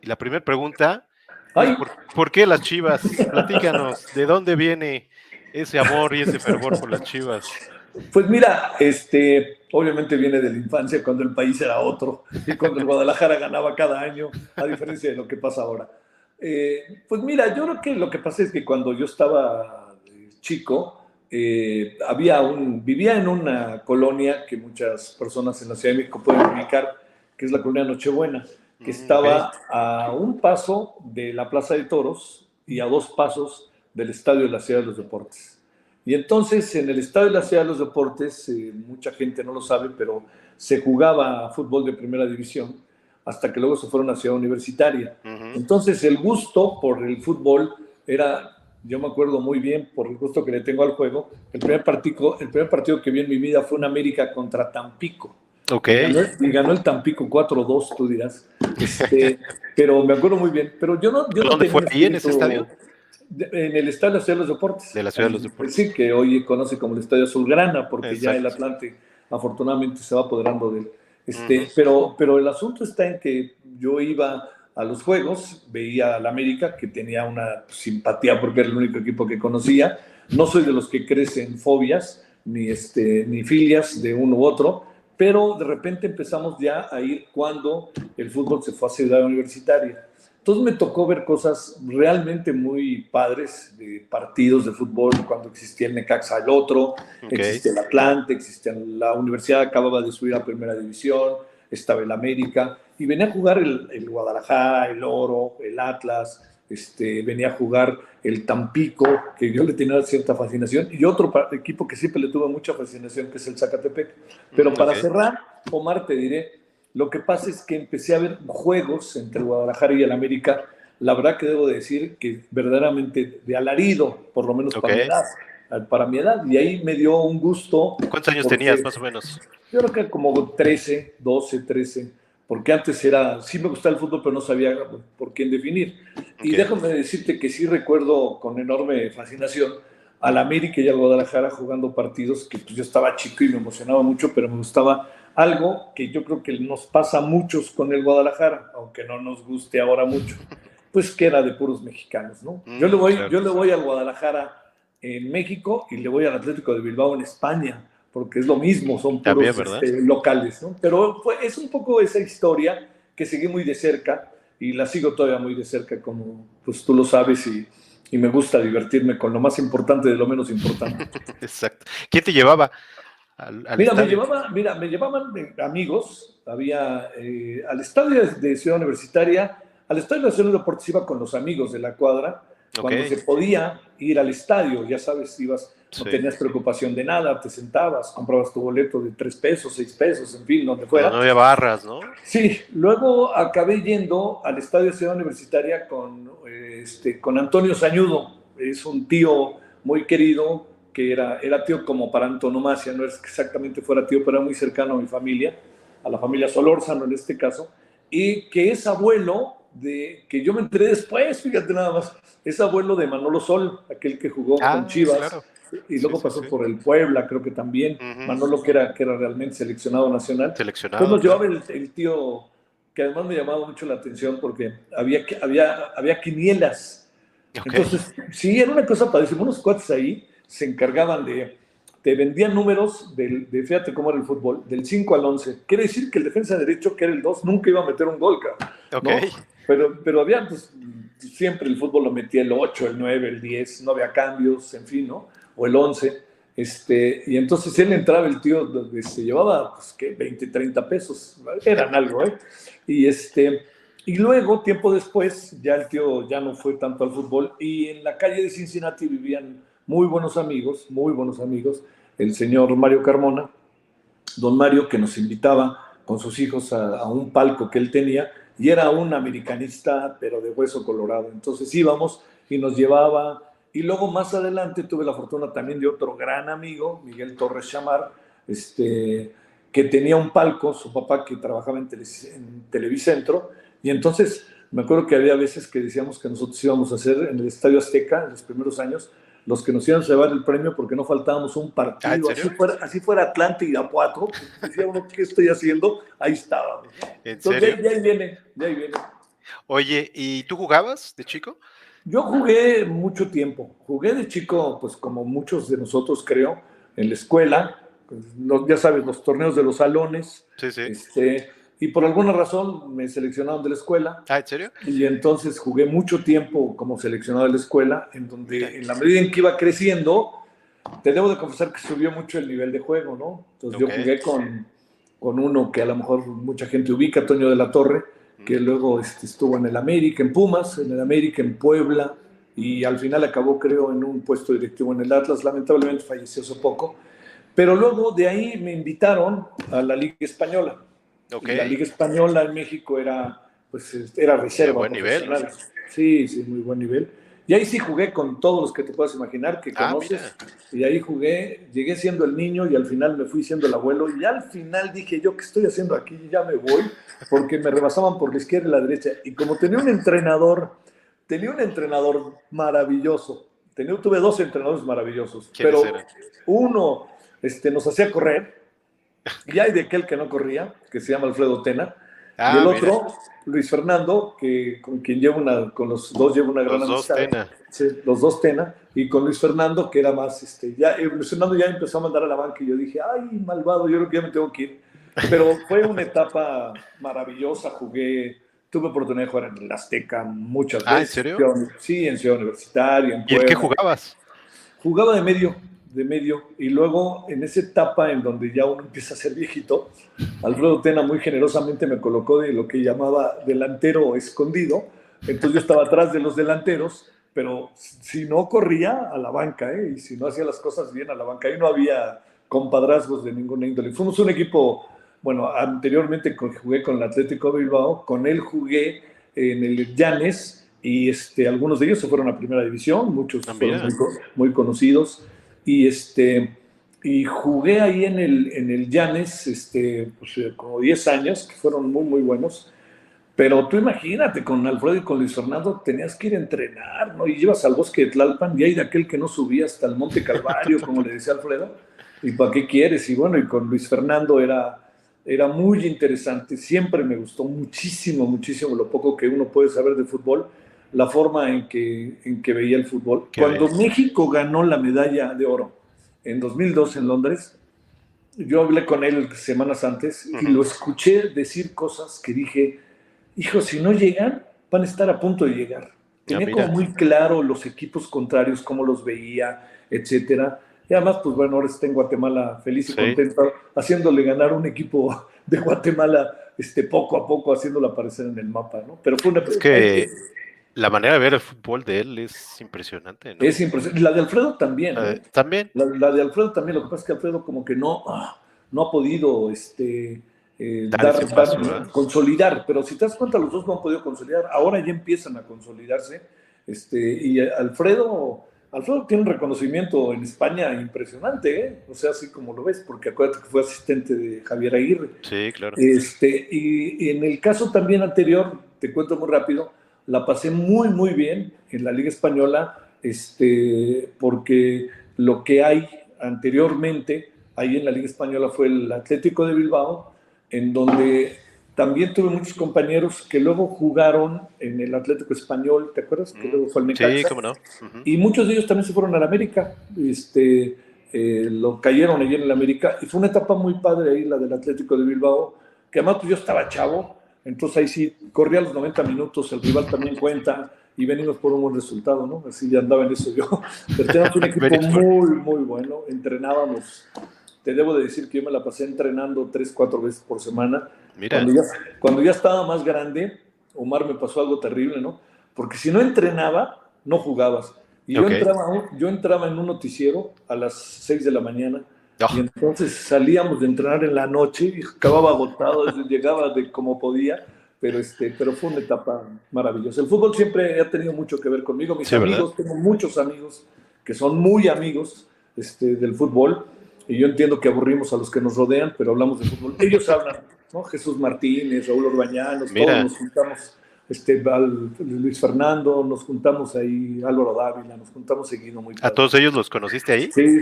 Y la primera pregunta es ¡Ay! ¿por qué las Chivas? Platícanos, ¿de dónde viene ese amor y ese fervor por las Chivas? Pues mira, obviamente viene de la infancia cuando el país era otro y cuando el Guadalajara ganaba cada año, a diferencia de lo que pasa ahora. Pues mira, yo creo que lo que pasa es que cuando yo estaba chico, vivía en una colonia que muchas personas en la Ciudad de México pueden ubicar, que es la colonia Nochebuena, que Ok. estaba a un paso de la Plaza de Toros y a 2 pasos del Estadio de la Ciudad de los Deportes. Y entonces en el Estadio de la Ciudad de los Deportes, mucha gente no lo sabe, pero se jugaba fútbol de primera división hasta que luego se fueron a Ciudad Universitaria. Ujú. Entonces el gusto por el fútbol era, yo me acuerdo muy bien por el gusto que le tengo al juego, el primer partido que vi en mi vida fue un América contra Tampico. Ok. Y ganó el Tampico 4-2, tú dirás. Pero me acuerdo muy bien. Pero yo no ¿Dónde tenía fue? un ¿Ahí en ese estadio? espíritu en el Estadio Nacional de los Deportes, De la Ciudad de los sí, Deportes. que hoy conoce como el Estadio Azulgrana, porque ya el Exacto. Atlante afortunadamente se va apoderando de él. Ujú. Pero el asunto está en que yo iba a los juegos, veía al América, que tenía una simpatía porque era el único equipo que conocía. No soy de los que crecen fobias ni filias de uno u otro, pero de repente empezamos ya a ir cuando el fútbol se fue a Ciudad Universitaria. Entonces me tocó ver cosas realmente muy padres de partidos de fútbol, cuando existía el Necaxa el otro, Ok. existía el Atlante, existía la universidad, acababa de subir a primera división, estaba el América, y venía a jugar el Guadalajara, el Oro, el Atlas, venía a jugar el Tampico, que yo le tenía cierta fascinación, y otro equipo que siempre le tuvo mucha fascinación, que es el Zacatepec. Pero Ok. para cerrar, Omar, te diré, lo que pasa es que empecé a ver juegos entre el Guadalajara y el América. La verdad que debo decir que verdaderamente de alarido, por lo menos Ok. para mi edad, y ahí me dio un gusto ¿Cuántos años tenías, porque más o menos? yo creo que como 13, 12, 13, porque antes sí me gustaba el fútbol, pero no sabía por quién definir. Y Ok. déjame decirte que sí recuerdo con enorme fascinación al América y al Guadalajara jugando partidos que pues, yo estaba chico y me emocionaba mucho, pero me gustaba algo que yo creo que nos pasa a muchos con el Guadalajara, aunque no nos guste ahora mucho, pues que era de puros mexicanos, ¿no? Yo le voy, Claro. yo le voy al Guadalajara en México y le voy al Atlético de Bilbao en España, porque es lo mismo, son También, puros ¿verdad? locales, ¿no? Pero es un poco esa historia que seguí muy de cerca y la sigo todavía muy de cerca, como pues tú lo sabes, y me gusta divertirme con lo más importante de lo menos importante. Exacto. ¿Quién te llevaba al Mira, estadio? me llevaban amigos, al estadio de Ciudad Universitaria, al estadio de Ciudad de Deportes iba con los amigos de la cuadra, Ok. cuando se podía ir al estadio, ya sabes, ibas, no Sí. tenías preocupación de nada, te sentabas, comprabas tu boleto de 3 pesos, 6 pesos, en fin, donde Cuando no fuera. había barras, ¿no? Sí, luego acabé yendo al estadio de Ciudad Universitaria con Antonio Sañudo, es un tío muy querido, que era tío como para antonomasia, no es que exactamente fuera tío, pero era muy cercano a mi familia, a la familia Solórzano en este caso, y que es abuelo que yo me enteré después, fíjate nada más, es abuelo de Manolo Sol, aquel que jugó con Ah, Chivas, claro. y Sí, luego sí, pasó sí. por el Puebla, creo que también, Ujú. Manolo que era realmente seleccionado nacional. Entonces Seleccionado, nos llevaba claro. el tío, que además me llamaba mucho la atención porque había quinielas. Ok. Entonces, sí, era una cosa padrísima. Unos cuates ahí se encargaban te vendían números fíjate cómo era el fútbol, del 5 al 11. Quiere decir que el defensa derecho, que era el 2 nunca iba a meter un gol, Ok. ¿no? Pero había, pues, siempre el fútbol lo metía el 8, el 9, el 10, no había cambios, en fin, ¿no? O el 11. Y entonces él entraba, el tío se llevaba, pues, ¿qué? 20, 30 pesos, eran algo, ¿eh? Y, y luego, tiempo después, ya el tío ya no fue tanto al fútbol, y en la calle de Cincinnati vivían muy buenos amigos, el señor Mario Carmona, don Mario, que nos invitaba con sus hijos a un palco que él tenía, y era un americanista, pero de hueso colorado. Entonces íbamos y nos llevaba, y luego más adelante tuve la fortuna también de otro gran amigo, Miguel Torres Chamar, que tenía un palco, su papá que trabajaba en Televicentro, y entonces me acuerdo que había veces que decíamos que nosotros íbamos a hacer en el Estadio Azteca, en los primeros años, los que nos iban a llevar el premio porque no faltábamos un Ah, ¿en partido, serio? así fuera Atlante y Irapuato, pues decía uno, ¿qué estoy haciendo? Ahí estábamos, ¿no? ¿En Entonces, serio? de ahí viene, de ahí viene. Oye, ¿y tú jugabas de chico? Yo jugué mucho tiempo. Jugué de chico, pues como muchos de nosotros creo, en la escuela. Pues, ya sabes, los torneos de los salones. Sí, sí. Y por alguna razón me seleccionaron de la escuela. Ah, ¿en serio? Y entonces jugué mucho tiempo como seleccionado de la escuela, en Mira. donde en la medida en que iba creciendo, te debo de confesar que subió mucho el nivel de juego, ¿no? Entonces yo Ok. jugué con uno que a lo mejor mucha gente ubica, Toño de la Torre, que luego estuvo en el América, en Pumas, en el América, en Puebla, y al final acabó, creo, en un puesto directivo en el Atlas. Lamentablemente falleció hace poco. Pero luego de ahí me invitaron a la Liga Española. Ok. Y la Liga Española en México era, pues, era De reserva buen nivel, ¿no? profesional. Sí, sí, muy buen nivel. Y ahí sí jugué con todos los que te puedas imaginar, que Ah, conoces. mira. Y ahí jugué, llegué siendo el niño y al final me fui siendo el abuelo. Y al final dije, ¿yo qué estoy haciendo aquí? Ya me voy, porque me rebasaban por la izquierda y la derecha. Y como tenía un entrenador maravilloso. Tuve dos entrenadores maravillosos, ¿Quiénes pero eran? uno nos hacía correr y hay de aquel que no corría, que se llama Alfredo Tena, y Ah, el mira. otro, Luis Fernando, con quien con los dos llevo una gran Los dos amistad. Tena. Sí, los dos Tena, y con Luis Fernando, que era más, Luis Fernando ya empezó a mandar a la banca y yo dije, ay, malvado, yo creo que ya me tengo que ir. Pero fue una etapa maravillosa, tuve oportunidad de jugar en el Azteca muchas Ah, ¿en veces, serio? sí, en Ciudad Universitaria, en ¿Y en qué Puebla. jugabas? Jugaba de medio, y luego en esa etapa en donde ya uno empieza a ser viejito, Alfredo Tena muy generosamente me colocó de lo que llamaba delantero escondido. Entonces yo estaba atrás de los delanteros, pero si no corría a la banca, y si no hacía las cosas bien a la banca, ahí no había compadrazgos de ninguna índole. Fuimos un equipo, bueno, anteriormente jugué con el Atlético de Bilbao, con él jugué en el Llanes, y algunos de ellos se fueron a primera división, muchos Ah, fueron mira. muy conocidos, y y jugué ahí en el Llanes, pues, como 10 años, que fueron muy, muy buenos. Pero tú imagínate, con Alfredo y con Luis Fernando tenías que ir a entrenar, ¿no? Y ibas al bosque de Tlalpan y hay de aquel que no subía hasta el Monte Calvario, como le decía Alfredo. ¿Y para qué quieres? Y bueno, y con Luis Fernando era muy interesante. Siempre me gustó muchísimo, muchísimo lo poco que uno puede saber de fútbol, la forma en que veía el fútbol. ¿Qué Cuando ves? México ganó la medalla de oro en 2002 en Londres, yo hablé con él semanas antes y Ujú. lo escuché decir cosas que dije, hijo, si no llegan, van a estar a punto de llegar. Ah, Tenía como mira. muy claro los equipos contrarios, cómo los veía, etcétera. Y además, pues bueno, ahora está en Guatemala feliz y Sí. contento, haciéndole ganar un equipo de Guatemala, poco a poco, haciéndolo aparecer en el mapa, ¿no? Pero fue una, Es que la manera de ver el fútbol de él es impresionante, ¿no? es impresionante. La de Alfredo también, ¿eh? También. La de Alfredo también, lo que pasa es que Alfredo como que no ha podido Dar ese paso, ¿verdad? consolidar, pero si te das cuenta, los dos no han podido consolidar, ahora ya empiezan a consolidarse, y Alfredo tiene un reconocimiento en España impresionante, ¿eh? O sea, así como lo ves, porque acuérdate que fue asistente de Javier Aguirre. Sí, claro. Y en el caso también anterior, te cuento muy rápido, la pasé muy, muy bien en la Liga Española, porque lo que hay anteriormente, ahí en la Liga Española, fue el Atlético de Bilbao, en donde también tuve muchos compañeros que luego jugaron en el Atlético Español, ¿te acuerdas? Que luego fue el Sí, Necaxa. cómo no. Ujú. Y muchos de ellos también se fueron a la América, lo cayeron allí en el América, y fue una etapa muy padre ahí, la del Atlético de Bilbao, que además pues, yo estaba chavo, entonces ahí sí, corría los 90 minutos, el rival también cuenta, y venimos por un buen resultado, ¿no? Así ya andaba en eso yo. Pero teníamos un equipo Venías por- muy, muy bueno, entrenábamos, te debo de decir que yo me la pasé entrenando 3, 4 veces por semana. Mira. Cuando ya estaba más grande, Omar, me pasó algo terrible, ¿no? Porque si no entrenaba, no jugabas. Y yo Ok. entraba en un noticiero a las 6 de la mañana, y Oh, entonces salíamos de entrenar en la noche y acababa agotado, llegaba de como podía, pero fue una etapa maravillosa. El fútbol siempre ha tenido mucho que ver conmigo. Mis sí, ¿verdad? amigos, tengo muchos amigos que son muy amigos del fútbol, y yo entiendo que aburrimos a los que nos rodean, pero hablamos de fútbol. Ellos hablan, ¿no? Jesús Martínez, Raúl Orbañanos, todos Mira. nos juntamos, Luis Fernando, nos juntamos ahí, Álvaro Dávila, nos juntamos seguido, muy ¿A padre. todos ellos los conociste ahí? Sí, sí,